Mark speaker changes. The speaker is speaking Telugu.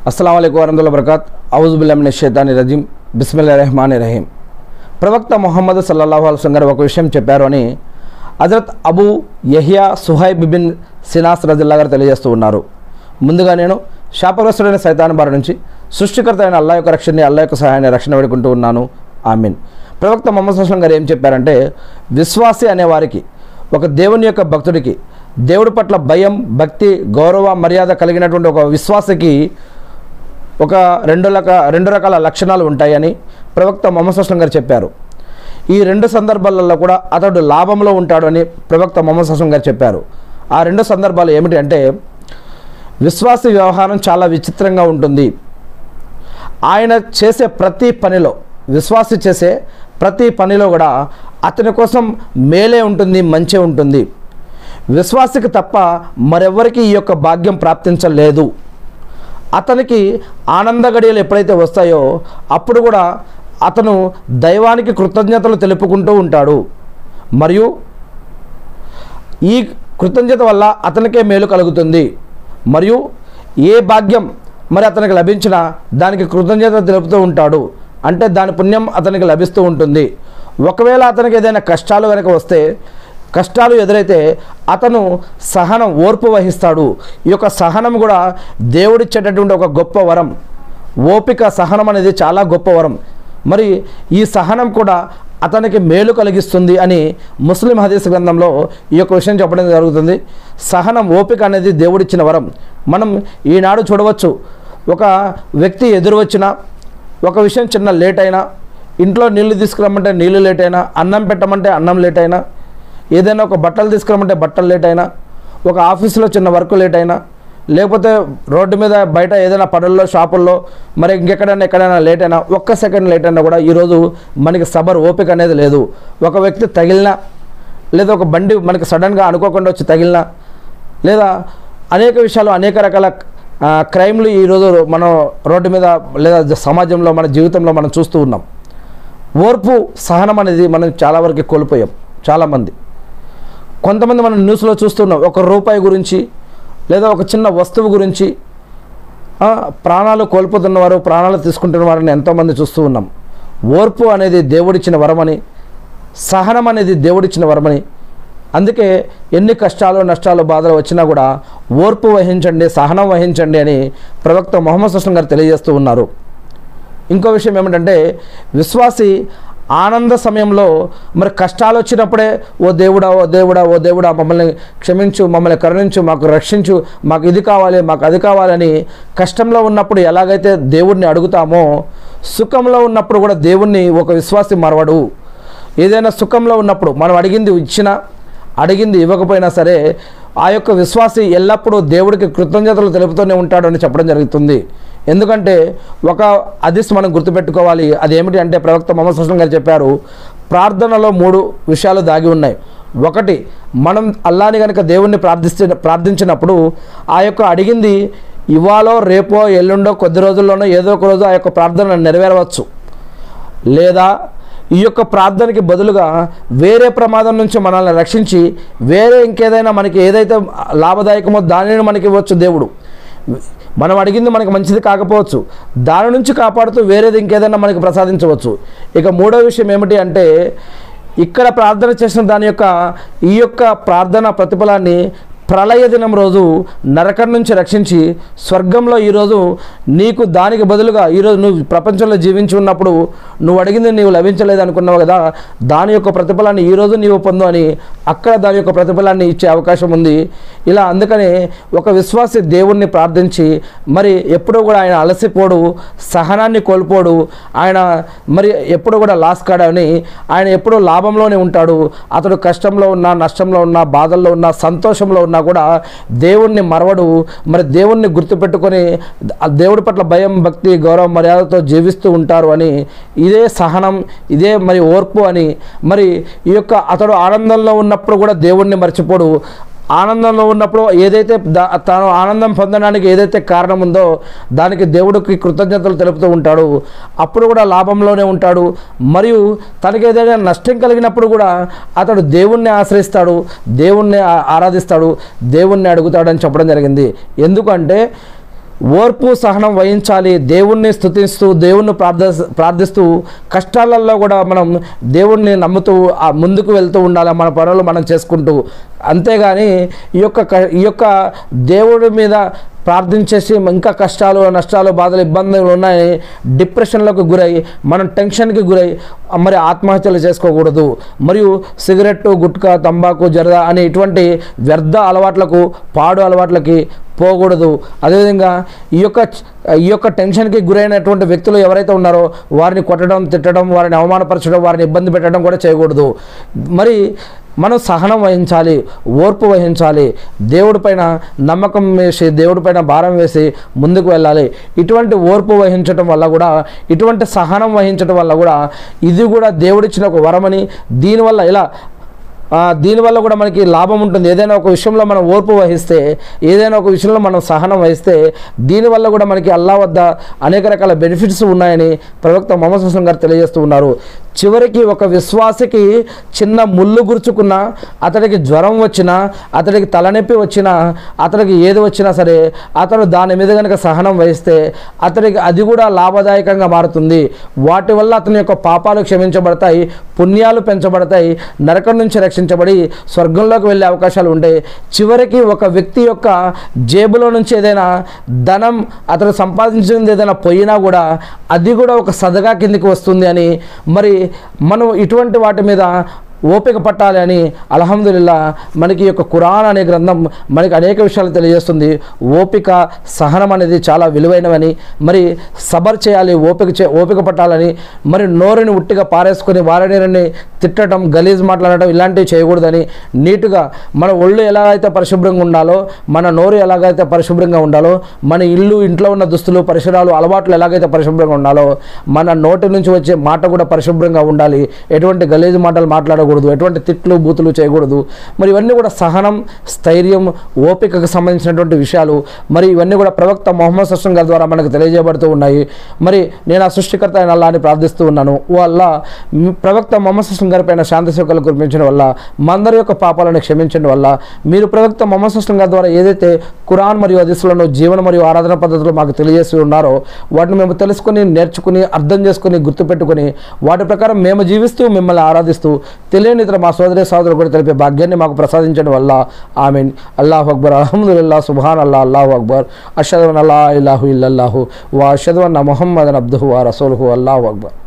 Speaker 1: अस्सलामु अलैकुम वरहमतुल्लाहि वबरकातुहू औज़ु बिल्लाहि मिनश शैतानिर रजीम बिस्मिल्लाहिर रहमानिर रहीम। ప్రవక్త ముహమ్మద్ సల్లల్లాహు అలైహి వసల్లం గారు ఒక విషయం చెప్పారు అని హజరత్ అబూ యహ్యా సుహైబ్ బిన్ సినాస్ రదియల్లాహు గారు తెలియజేస్తూ ఉన్నారు. ముందుగా నేను శాపగ్రస్తుడైన సైతాన్ బారి నుంచి సృష్టికర్త అయిన అల్లాహ్ యొక్క రక్షణని, అల్లాహ్ యొక్క సహాయాన్ని, రక్షణ వేడుకుంటూ ఉన్నాను. ఆమీన్. ప్రవక్త ముహమ్మద్ సల్లల్లాహు అలైహి వసల్లం గారు ఏం చెప్పారంటే, విశ్వాసి అనేవారికి, ఒక దేవుని యొక్క భక్తుడికి, దేవుడి పట్ల భయం, భక్తి, గౌరవ, మర్యాద కలిగినటువంటి ఒక విశ్వాసికి ఒక రెండు రకాల లక్షణాలు ఉంటాయని ప్రవక్త ముహమ్మద్ సల్లల్లాహు అలైహి వసల్లం గారు చెప్పారు. ఈ రెండు సందర్భాలలో కూడా అతడు లాభంలో ఉంటాడు అని ప్రవక్త ముహమ్మద్ సల్లల్లాహు అలైహి వసల్లం గారు చెప్పారు. ఆ రెండు సందర్భాలు ఏమిటి అంటే, విశ్వాసి వ్యవహారం చాలా విచిత్రంగా ఉంటుంది. ఆయన చేసే ప్రతి పనిలో, విశ్వాసి చేసే ప్రతి పనిలో కూడా అతని కోసం మేలే ఉంటుంది, మంచే ఉంటుంది. విశ్వాసికి తప్ప మరెవ్వరికి ఈ యొక్క భాగ్యం ప్రాప్తించలేదు. అతనికి ఆనంద గడియలు ఎప్పుడైతే వస్తాయో అప్పుడు కూడా అతను దైవానికి కృతజ్ఞతలు తెలుపుకుంటూ ఉంటాడు. మరియు ఈ కృతజ్ఞత వల్ల అతనికే మేలు కలుగుతుంది. మరియు ఏ భాగ్యం మరి అతనికి లభించినా దానికి కృతజ్ఞత తెలుపుతూ ఉంటాడు. అంటే దాని పుణ్యం అతనికి లభిస్తూ ఉంటుంది. ఒకవేళ అతనికి ఏదైనా కష్టాలు కనుక వస్తే, కష్టాలు ఎదురైతే అతను సహనం, ఓర్పు వహిస్తాడు. ఈ యొక్క సహనం కూడా దేవుడిచ్చేటటువంటి ఒక గొప్ప వరం. ఓపిక, సహనం అనేది చాలా గొప్ప వరం. మరి ఈ సహనం కూడా అతనికి మేలు కలిగిస్తుంది అని ముస్లిం హదీస్ గ్రంథంలో ఈ యొక్క విషయం చెప్పడం జరుగుతుంది. సహనం, ఓపిక అనేది దేవుడిచ్చిన వరం. మనం ఈనాడు చూడవచ్చు, ఒక వ్యక్తి ఎదురు వచ్చినా, ఒక విషయం చిన్న లేట్ అయినా, ఇంట్లో నీళ్లు తీసుకురమ్మంటే నీళ్లు లేట్ అయినా, అన్నం పెట్టమంటే అన్నం లేట్ అయినా, ఏదైనా ఒక బట్టలు తీసుకురమ్మంటే బట్టలు లేట్ అయినా, ఒక ఆఫీసులో చిన్న వర్క్ లేట్ అయినా, లేకపోతే రోడ్డు మీద బయట ఏదైనా పనుల్లో, షాపుల్లో, మరి ఎక్కడైనా లేట్ అయినా, ఒక్క సెకండ్ లేట్ అయినా కూడా ఈరోజు మనకి సబర్, ఓపిక అనేది లేదు. ఒక వ్యక్తి తగిలినా, లేదా ఒక బండి మనకి సడన్గా అనుకోకుండా వచ్చి తగిలినా, లేదా అనేక విషయాలు, అనేక రకాల క్రైమ్లు ఈరోజు మనం రోడ్డు మీద లేదా సమాజంలో, మన జీవితంలో మనం చూస్తూ ఉన్నాం. ఓర్పు, సహనం అనేది మనం చాలా వరకు కోల్పోయాం. చాలామంది, కొంతమంది మనం న్యూస్లో చూస్తున్నాం, ఒక రూపాయి గురించి లేదా ఒక చిన్న వస్తువు గురించి ప్రాణాలు కోల్పోతున్నవారు, ప్రాణాలు తీసుకుంటున్న వారిని ఎంతోమంది చూస్తూ ఉన్నాం. ఓర్పు అనేది దేవుడిచ్చిన వరమని, సహనం అనేది దేవుడిచ్చిన వరమని, అందుకే ఎన్ని కష్టాలు, నష్టాలు, బాధలు వచ్చినా కూడా ఓర్పు వహించండి, సహనం వహించండి అని ప్రవక్త ముహమ్మద్ సల్లల్లాహు అలైహి వసల్లం గారు తెలియజేస్తూ ఉన్నారు. ఇంకో విషయం ఏమిటంటే, విశ్వాసి ఆనంద సమయంలో, మరి కష్టాలు వచ్చినప్పుడే ఓ దేవుడా, ఓ దేవుడా, ఓ దేవుడా మమ్మల్ని క్షమించు, మమ్మల్ని కరుణించు, మాకు రక్షించు, మాకు ఇది కావాలి, మాకు అది కావాలని కష్టంలో ఉన్నప్పుడు ఎలాగైతే దేవుడిని అడుగుతామో, సుఖంలో ఉన్నప్పుడు కూడా దేవుణ్ణి ఒక విశ్వాసి మరవడు. ఏదైనా సుఖంలో ఉన్నప్పుడు మనం అడిగింది ఇచ్చినా, అడిగింది ఇవ్వకపోయినా సరే ఆ యొక్క విశ్వాసి ఎల్లప్పుడూ దేవుడికి కృతజ్ఞతలు తెలుపుతూనే ఉంటాడు అని చెప్పడం జరుగుతుంది. ఎందుకంటే ఒక హదీస్ మనం గుర్తుపెట్టుకోవాలి. అదేమిటి అంటే, ప్రవక్త ముహమ్మద్ సల్లల్లాహు అలైహి వసల్లం గారు చెప్పారు, ప్రార్థనలో 3 విషయాలు దాగి ఉన్నాయి. ఒకటి, మనం అల్లాహ్ని కనుక దేవుణ్ణి ప్రార్థించినప్పుడు ఆ యొక్క అడిగింది ఇవాళో, రేపో, ఎల్లుండో, కొద్ది రోజుల్లోనో ఏదో ఒక రోజు ఆ యొక్క ప్రార్థన నెరవేరవచ్చు. లేదా ఈ యొక్క ప్రార్థనకి బదులుగా వేరే ప్రమాదం నుంచి మనల్ని రక్షించి వేరే ఇంకేదైనా మనకి ఏదైతే లాభదాయకమో దానిని మనకి ఇవ్వచ్చు దేవుడు. మనం అడిగింది మనకి మంచిది కాకపోవచ్చు, దాని నుంచి కాపాడుతూ వేరేది ఇంకేదైనా మనకి ప్రసాదించవచ్చు. ఇక మూడో విషయం ఏమిటి అంటే, ఇక్కడ ప్రార్థన చేసిన దాని యొక్క ఈ యొక్క ప్రార్థన ప్రతిఫలాన్ని ప్రళయ దినం రోజు నరకం నుంచి రక్షించి స్వర్గంలో ఈరోజు నీకు దానికి బదులుగా, ఈరోజు నువ్వు ప్రపంచంలో జీవించి ఉన్నప్పుడు నువ్వు అడిగింది నీవు లభించలేదు అనుకున్నావు కదా, దాని యొక్క ప్రతిఫలాన్ని ఈరోజు నీవు పొందు అని అక్కడ దాని యొక్క ప్రతిఫలాన్ని ఇచ్చే అవకాశం ఉంది. ఇలా అందుకని ఒక విశ్వాసి దేవుణ్ణి ప్రార్థించి మరి ఎప్పుడూ కూడా ఆయన అలసిపోడు, సహనాన్ని కోల్పోడు, ఆయన మరి ఎప్పుడు కూడా లాస్ కాడని, ఆయన ఎప్పుడూ లాభంలోనే ఉంటాడు. అతడు కష్టంలో ఉన్నా, నష్టంలో ఉన్నా, బాధల్లో ఉన్నా, సంతోషంలో ఉన్నా కూడా దేవుణ్ణి మరవడు. మరి దేవుణ్ణి గుర్తుపెట్టుకొని దేవుడి పట్ల భయం, భక్తి, గౌరవం, మర్యాదతో జీవిస్తూ ఉంటారు అని, ఇదే సహనం, ఇదే మరి ఓర్పు అని. మరి ఈ యొక్క అతడు ఆనందంలో ఉన్నప్పుడు కూడా దేవుణ్ణి మర్చిపోడు. ఆనందంలో ఉన్నప్పుడు ఏదైతే తాను ఆనందం పొందడానికి ఏదైతే కారణం ఉందో దానికి దేవుడికి కృతజ్ఞతలు తెలుపుతూ ఉంటాడు. అప్పుడు కూడా లాభంలోనే ఉంటాడు. మరియు తనకి ఏదైనా నష్టం కలిగినప్పుడు కూడా అతడు దేవుణ్ణి ఆశ్రయిస్తాడు, దేవుణ్ణి ఆరాధిస్తాడు, దేవుణ్ణి అడుగుతాడని చెప్పడం జరిగింది. ఎందుకంటే ఓర్పు సహనం వహించాలి. దేవుణ్ణి స్తుతిస్తూ దేవుణ్ణి ప్రార్థిస్తూ కష్టాలలో కూడా మనం దేవుణ్ణి నమ్ముతూ ముందుకు వెళ్తూ ఉండాలి, మన పనులు మనం చేసుకుంటూ. అంతేగాని ఈ యొక్క దేవుడి మీద ప్రార్థించేసి ఇంకా కష్టాలు నష్టాలు బాధలు ఇబ్బందులు ఉన్నాయి డిప్రెషన్లకు గురై మనం టెన్షన్కి గురై మరి ఆత్మహత్యలు చేసుకోకూడదు. మరియు సిగరెట్టు గుట్కా తంబాకు జరదా అనే ఇటువంటి వ్యర్థ అలవాట్లకు పాడు అలవాట్లకి పోకూడదు. అదేవిధంగా ఈ యొక్క టెన్షన్కి గురైనటువంటి వ్యక్తులు ఎవరైతే ఉన్నారో వారిని కొట్టడం తిట్టడం వారిని అవమానపరచడం వారిని ఇబ్బంది పెట్టడం కూడా చేయకూడదు. మరి మనం సహనం వహించాలి, ఓర్పు వహించాలి, దేవుడిపైన నమ్మకం వేసి దేవుడిపైన భారం వేసి ముందుకు వెళ్ళాలి. ఇటువంటి ఓర్పు వహించడం వల్ల కూడా ఇటువంటి సహనం వహించడం వల్ల కూడా ఇది కూడా దేవుడిచ్చిన ఒక వరమని దీనివల్ల కూడా మనకి లాభం ఉంటుంది. ఏదైనా ఒక విషయంలో మనం ఓర్పు వహిస్తే ఏదైనా ఒక విషయంలో మనం సహనం వహిస్తే దీనివల్ల కూడా మనకి అల్లా వద్ద అనేక రకాల బెనిఫిట్స్ ఉన్నాయని ప్రవక్త ముహమ్మద్ సల్లల్లాహు అలైహి వసల్లం గారు తెలియజేస్తూ ఉన్నారు. చివరికి ఒక విశ్వాసికి చిన్న ముళ్ళు గుర్చుకున్నా, అతడికి జ్వరం వచ్చినా, అతడికి తలనొప్పి వచ్చినా, అతడికి ఏది వచ్చినా సరే అతడు దాని మీద కనుక సహనం వహిస్తే అతడికి అది కూడా లాభదాయకంగా మారుతుంది. వాటి వల్ల అతని యొక్క పాపాలు క్షమించబడతాయి, పుణ్యాలు పెంచబడతాయి, నరకం నుంచి రక్షించబడి స్వర్గంలోకి వెళ్ళే అవకాశాలు ఉంటాయి. చివరికి ఒక వ్యక్తి యొక్క జేబులో నుంచి ఏదైనా ధనం అతడు సంపాదించింది ఏదైనా పోయినా కూడా అది కూడా ఒక సదగా కిందికి వస్తుంది అని మరి మనం ఇటువంటి వాటి మీద ఓపిక పట్టాలి అని అల్హమ్దులిల్లా మనకి యొక్క ఖురాన్ అనే గ్రంథం మనకి అనేక విషయాలు తెలియజేస్తుంది. ఓపిక సహనం అనేది చాలా విలువైనవని, మరి సబర్ చేయాలి, ఓపిక పట్టాలని, మరి నోరుని ఉట్టిగా పారేసుకొని వారిని తిట్టడం గలీజ్ మాట్లాడటం ఇలాంటివి చేయకూడదని, నీటుగా మన ఒళ్ళు ఎలాగైతే పరిశుభ్రంగా ఉండాలో మన నోరు ఎలాగైతే పరిశుభ్రంగా ఉండాలో మన ఇంట్లో ఉన్న దుస్తులు పరిసరాలు అలవాట్లు ఎలాగైతే పరిశుభ్రంగా ఉండాలో మన నోటి నుంచి వచ్చే మాట కూడా పరిశుభ్రంగా ఉండాలి. ఎటువంటి గలీజ్ మాటలు మాట్లాడకూడదు, ఎటువంటి తిట్లు బూతులు చేయకూడదు. మరి ఇవన్నీ కూడా సహనం స్థైర్యం ఓపికకు సంబంధించినటువంటి విషయాలు. మరి ఇవన్నీ కూడా ప్రవక్త ముహమ్మద్ సల్లల్లాహు అలైహి వసల్లం గారి ద్వారా మనకు తెలియజేయబడుతూ ఉన్నాయి. మరి నేను ఆ సృష్టికర్త అయిన అల్లాహ్ని ప్రార్థిస్తూ ఉన్నాను, ఓ అల్లా ప్రవక్త ముహమ్మద్ సల్లల్లాహు అలైహి వసల్లం గారి పైన శాంతి సేవకులు కురిపించడం వల్ల మందరి యొక్క పాపాలను క్షమించడం వల్ల మీరు ప్రవక్త ముహమ్మద్ సల్లల్లాహు అలైహి వసల్లం గారి ద్వారా ఏదైతే ఖురాన్ మరియు హదీసులను జీవన మరియు ఆరాధన పద్ధతులు మాకు తెలియజేసి ఉన్నారో వాటిని మేము తెలుసుకుని నేర్చుకుని అర్థం చేసుకుని గుర్తుపెట్టుకుని వాటి ప్రకారం మేము జీవిస్తూ మిమ్మల్ని ఆరాధిస్తూ తెలియని ఇతర మా సోదరులు కూడా తెలిపే భాగ్యాన్ని మాకు ప్రసాదించడం వల్ల ఆమీన్. అల్లాహు అక్బర్, అల్హమ్దులిల్లాహ్, సుబ్హాన్ అల్లాహ్, అల్లాహు అక్బర్, అష్హదు అన్ లా ఇలాహా ఇల్లల్లాహు వ అష్హదు అన్న ముహమ్మదన్ అబ్దుహు వ రసూలుహు. అల్లాహు అక్బర్.